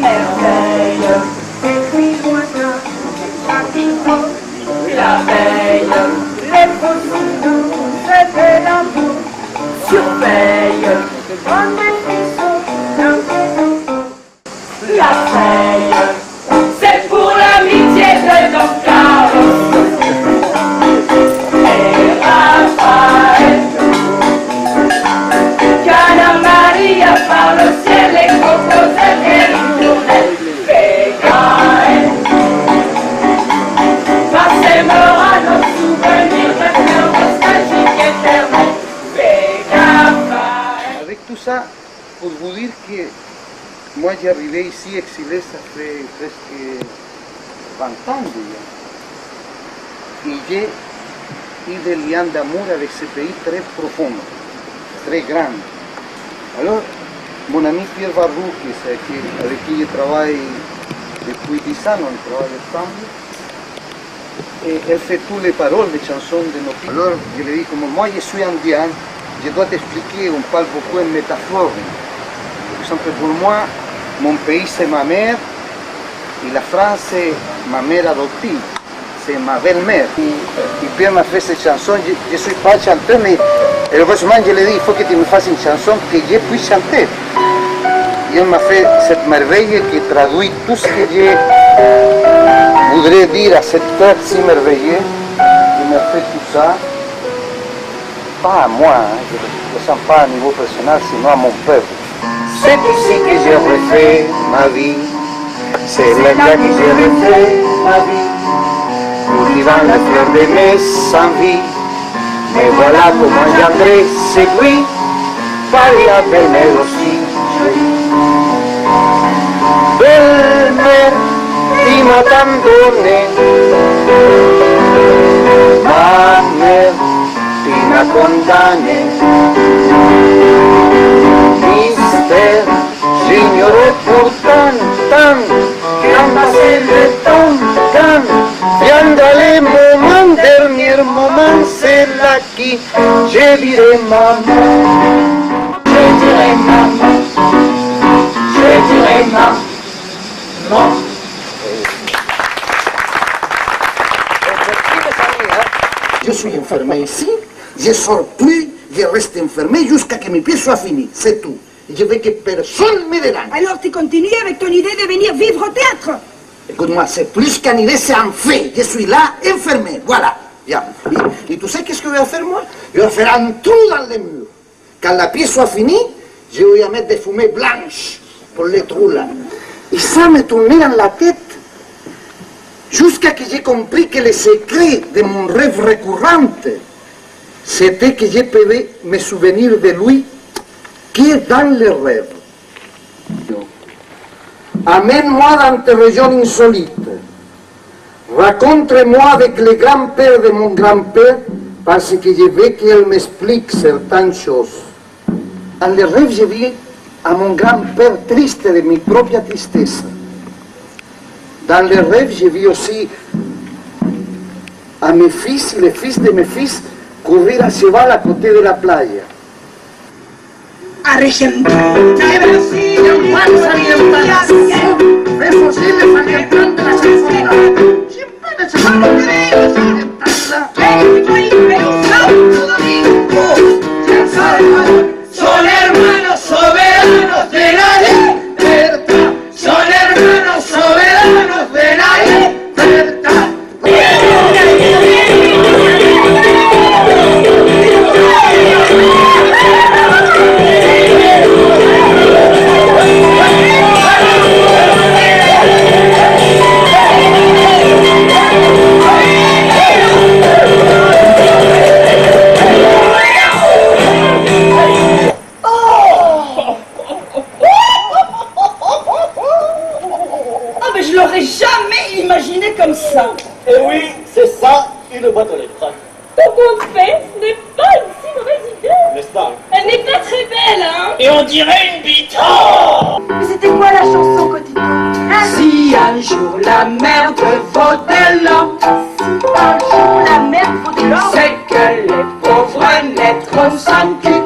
merveille. Écris-moi ça, rapidement. La veille, les faux se fait l'amour. Surveille, on est frissons, la veille, c'est pour l'amitié de Don Carlos et Raphaël. Qu'Anna Maria par le ciel et compose une journée. PKL passera nos souvenirs de cœur nostalgique éternel. Avec tout ça, pour vous dire que moi j'arrivais ici exilé, ça fait presque 20 ans déjà. Et j'ai eu des liens d'amour avec ce pays très profond, très grand. Alors, mon ami Pierre Varrou, avec qui je travaille depuis 10 ans, on travaille ensemble, et elle fait toutes les paroles des chansons de nos pays. Alors, je lui dis, comme moi je suis indien, je dois t'expliquer, on parle beaucoup en métaphore. Par exemple, pour moi, mon pays c'est ma mère, et la France c'est ma mère adoptive, c'est ma belle-mère. Et Pierre m'a fait cette chanson, je ne suis pas chanteur, mais heureusement je lui ai dit, il faut que tu me fasses une chanson que je puisse chanter. Et elle m'a fait cette merveille qui traduit tout ce que je voudrais dire à cette terre si merveilleuse. Il m'a fait tout ça. Pas à moi, je ne le sens pas à niveau personnel, sinon à mon peuple. C'est ici que j'ai refait ma vie, c'est là que j'ai refait ma vie, cultivant la fleur de mes envies. Mais voilà comment j'aimerais séduire par la belle-mère aussi jolie. Belle-mère qui m'a tant donné, ma mère la condamné. Mystère, j'ignorais pourtant tant, quand passé le temps, quand viendra le moment, dernier moment, c'est là qui je dirai maman. Je dirai maman, je dirai maman. Je suis enfermé ici. Je ne sors plus, je reste enfermé jusqu'à ce que mes pièces soient finies, c'est tout. Je veux que personne me dérange. Alors tu continues avec ton idée de venir vivre au théâtre? Écoute-moi, c'est plus qu'une idée, c'est un fait. Je suis là, enfermé, voilà. Et tu sais qu'est-ce que je vais faire moi? Je vais faire un trou dans les murs. Quand la pièce soit finie, je vais mettre des fumées blanches pour les trous là. Et ça me tournait dans la tête jusqu'à ce que j'ai compris que le secret de mon rêve récurrent, c'était que je pouvais me souvenir de lui que dans les rêves. Amène-moi dans tes régions insolites. Raconte-moi avec le grand-père de mon grand-père, parce que je veux qu'il m'explique certaines choses. Dans les rêves, je vis à mon grand-père triste de ma propre tristesse. Dans les rêves, je vis aussi à mes fils et les fils de mes fils courir à cheval à côté de la playa. Argentino. Son hermanos soberanos de la libertad. Son hermanos soberanos de la libertad. Comme ça. Et oui, c'est ça, une boîte aux lettres. Ton compte fait, ce n'est pas une si mauvaise idée. N'est-ce pas? Elle n'est pas très belle, hein? Et on dirait une bite. Oh! Mais c'était quoi la chanson quotidienne? Si un jour la merde vaut de l'or, Si un jour la merde vaut de l'or, c'est que les pauvres naîtront sans cul.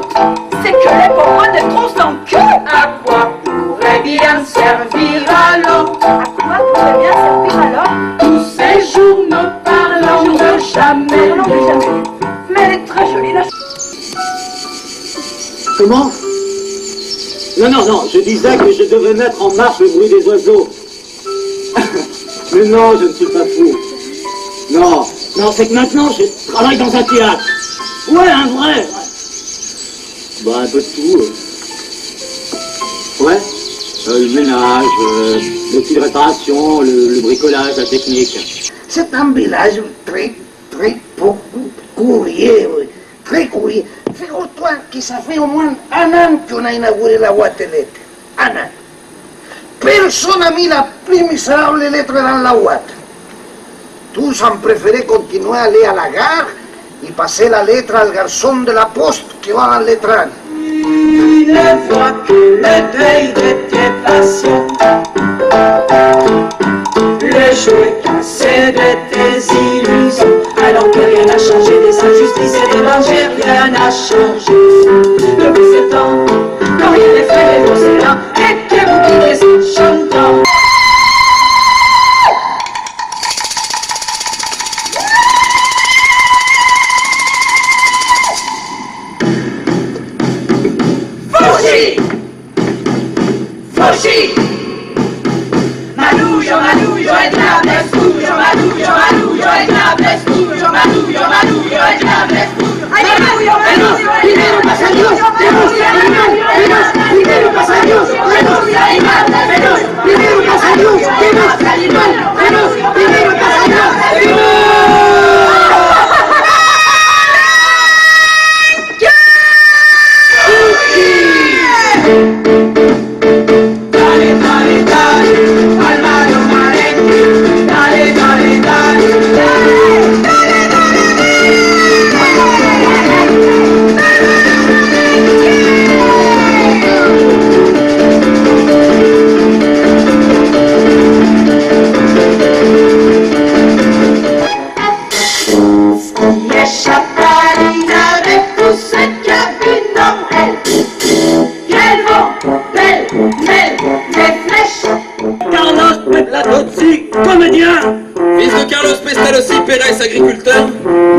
c'est que les pauvres naîtront sans cul. À quoi pourrait bien bien servir à l'eau. À quoi pourrait bien servir alors? Tous ces journaux parlant de jamais. Non, mais jamais. Mais elle est très jolie, la Comment? Non, je disais que je devais mettre en marche le bruit des oiseaux. Mais non, je ne suis pas fou. Non, c'est que maintenant je travaille dans un théâtre. Ouais, un vrai. Bah, un peu de tout. Ouais. Le ménage, le petit de réparation, le bricolage, la technique. C'est un village très courrier, oui. Très courrier. Figure-toi que ça fait au moins un an qu'on a inauguré la boîte aux lettres. Un an. Personne n'a mis la plus misérable lettre dans la boîte. Tous ont préféré continuer à aller à la gare et passer la lettre al garçon de la poste qui va en lettrage. Une fois que le deuil était passé, le jouet cassé de tes illusions, alors que rien n'a changé, des injustices et des dangers, rien n'a changé. Depuis ce temps, quand rien n'est fait des océans, et que vous quittez ce chantant. Fushi! Manullo, el diablo es tuyo, Manullo, el diablo es tuyo, Manullo, el diablo es tuyo. ¡Ay, Manullo, primero pasa Dios, primero pasa Dios, primero pasa Dios, primero pasa Dios. Fils de Carlos Pestalozzi Pérez, agriculteur,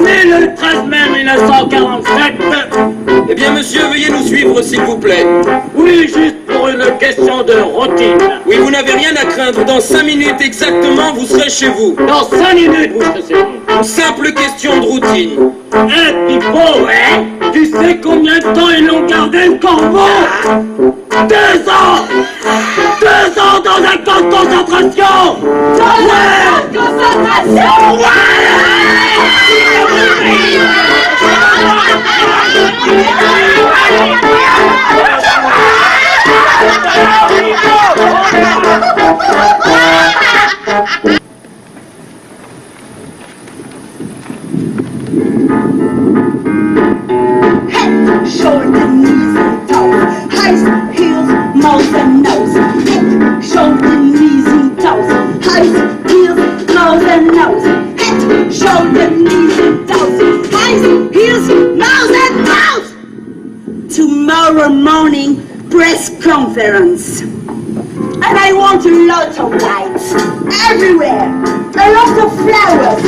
Né le 13 mai 1947. eh bien monsieur, veuillez nous suivre s'il vous plaît. Oui, juste pour une question de routine. Oui, vous n'avez rien à craindre, dans 5 minutes exactement, vous serez chez vous. Dans 5 minutes, vous serez chez vous. Une simple question de routine. Eh, Pipo, ouais? Tu sais combien de temps ils l'ont gardé le corbeau? 2 ans! 2 ans dans un camp de concentration! Ouais! Concentration! shoulder, knees and toes, high heels, mouth and nose, head, shoulder, knees and toes, high heels, mouth and nose, head, shoulder, knees and toes, high heels, mouth and nose. Tomorrow morning, press conference. And I want a lot of lights, everywhere, a lot of flowers,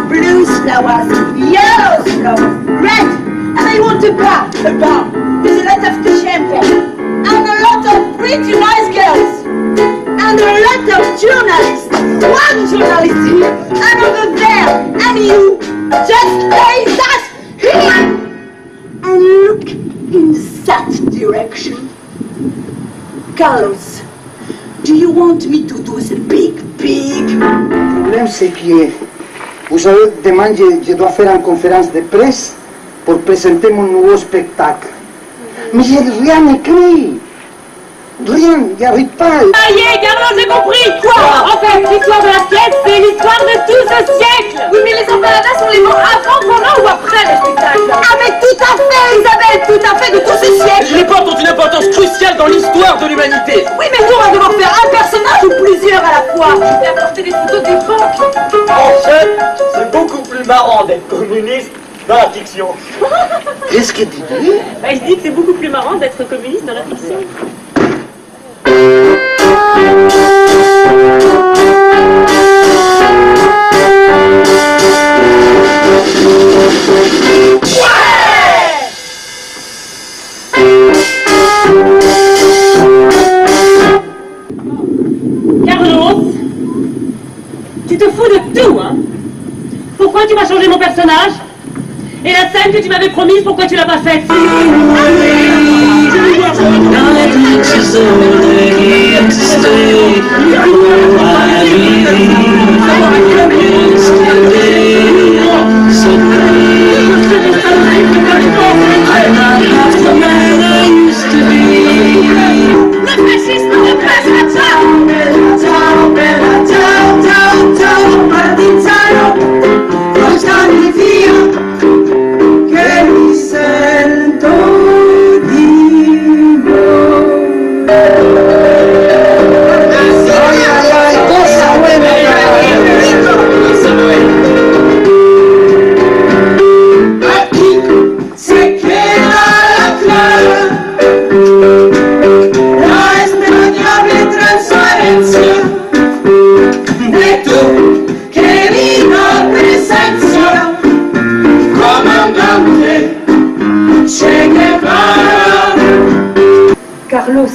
blue flowers, yellow flowers, red, and I want a bar with a lot of champagne, and a lot of pretty nice girls, and a lot of journalists, one journalist here, another there, and you just stay that here, and look in that direction. Carlos, do you want me to do the big? Le problème, c'est que, vous savez, demain, je dois faire une conférence de presse pour présenter mon nouveau spectacle. Mais j'ai rien écrit. Rien, j'arrive pas. Ça y est, Carlos, j'ai compris. Quoi? En fait, l'histoire de la pièce, c'est l'histoire de tout ce siècle. Oui, mais les empanadas sont les morts avant, pendant ou après le spectacle? Ah mais tout à fait, Isabelle, tout à fait, de tout ce siècle. Les portes ont une importance cruciale dans l'histoire de l'humanité. Oui, mais nous, on va devoir faire un personnage ou plusieurs à la fois. Je vais apporter des photos des banques. En fait, c'est beaucoup plus marrant d'être communiste dans la fiction. Qu'est-ce que tu dis? Bah, je dis que c'est beaucoup plus marrant d'être communiste dans la fiction. tout, hein. Pourquoi tu m'as changé mon personnage? Et la scène que tu m'avais promise, pourquoi tu l'as pas faite? Le fascisme ne passera jamais. Carlos,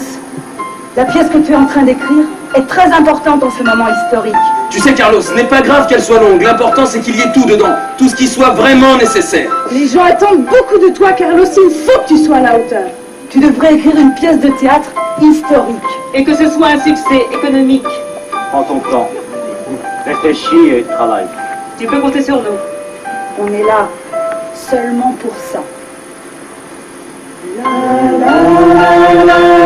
la pièce que tu es en train d'écrire est très importante en ce moment historique. Tu sais, Carlos, ce n'est pas grave qu'elle soit longue. L'important, c'est qu'il y ait tout dedans. Tout ce qui soit vraiment nécessaire. Les gens attendent beaucoup de toi, Carlos. Il faut que tu sois à la hauteur. Tu devrais écrire une pièce de théâtre historique. Et que ce soit un succès économique. Prends ton temps. Réfléchis et travaille. Tu peux compter sur nous. On est là seulement pour ça. La, la, la, la.